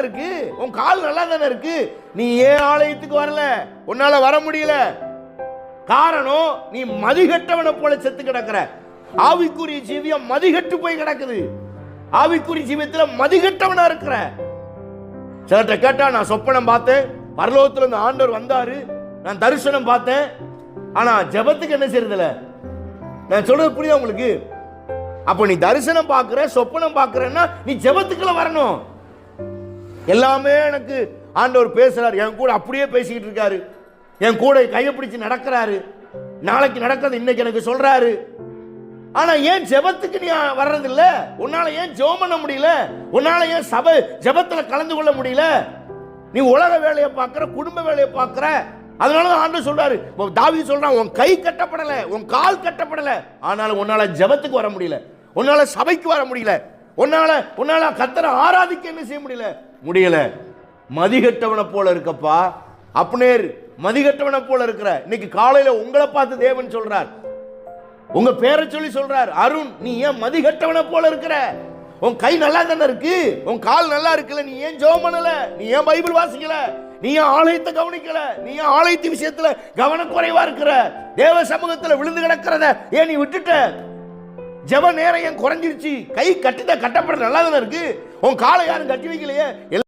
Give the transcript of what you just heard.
இருக்கு, உன் கால் நல்லா தானே இருக்கு, நீ ஏன் ஆலயத்துக்கு வரல, உன்னால வர முடியல? காரணம், நீ மதிகட்டவனை போல செத்து கிடக்கிற. ஆவிக்குரிய ஜீவியம் மதிகட்டு போய் கிடக்குது. ஆவிக்குரிய ஜீவியத்துல மதிகட்டவனா இருக்கிற. சிலர்கிட்ட கேட்டா, நான் சொப்பனம் பார்த்தேன், பரலோகத்துல இந்த ஆண்டவர் வந்தாரு, நான் தரிசனம் பார்த்தேன், ஆனா ஜெபத்துக்கு என்ன செய்யறதில்ல. நான் சொல்றது புரியுதா உங்களுக்கு? அப்ப நீ தரிசனம் பார்க்கிற, சொப்பனம் பார்க்கிறன்னா நீ ஜெபத்துக்குள்ள வரணும். எல்லாமே எனக்கு ஆண்டவர் பேசுறாரு, என் கூட அப்படியே பேசிக்கிட்டு இருக்காரு, என் கூட கையை பிடிச்சு நடக்கிறாரு, நாளைக்கு நடக்கிறது இன்னைக்கு எனக்கு சொல்றாரு. ஆனா ஏன் ஜெபத்துக்கு நீ வர்றதில்ல? உன்னால ஏன் ஜெபம் பண்ண முடியல? உன்னால ஏன் சபை ஜெபத்துல கலந்து கொள்ள முடியல? நீ உலக வேலையை பார்க்கிற, குடும்ப வேலையை பார்க்கிற. அதனால ஆண்டவர் சொல்றாரு, தாவீது சொல்றான், உன் கை கட்டப்படல, உன் கால் கட்டப்படல, ஆனாலும் உன்னால ஜெபத்துக்கு வர முடியல, உன்னால சபைக்கு வர முடியல, உன்னால கர்த்தரை ஆராதிக்க என்ன செய்ய முடியல. மதிகட்டவனை போல இருக்கப்பா. அப்னேர் மதிகட்டவனை போல இருக்கிற. இன்னைக்கு காலையில உங்களை பார்த்து தேவன் சொல்றார், உங்க பேரை சொல்லி சொல்றார், அருண் நீ ஏன் மதிகட்டவனை போல இருக்கிற? உன் கை நல்லா தானே இருக்கு, உன் கால் நல்லா இருக்குல்ல, நீ ஏன் ஜெபம் பண்ணல? நீ ஏன் பைபிள் வாசிக்கல? நீ ஏன் ஆலயத்தை கவனிக்கல? நீ ஏன் ஆலயத்து விஷயத்துல கவனக்குறைவா இருக்கிற? தேவ சமூகத்துல விழுந்து கிடக்கிறத ஏன் நீ விட்டுட்ட? ஜெப நேரம் ஏன் குறைஞ்சிருச்சு? கை கட்டப்பட நல்லா தானே இருக்கு, உன் காலை யாரும் கட்டி வைக்கலையே.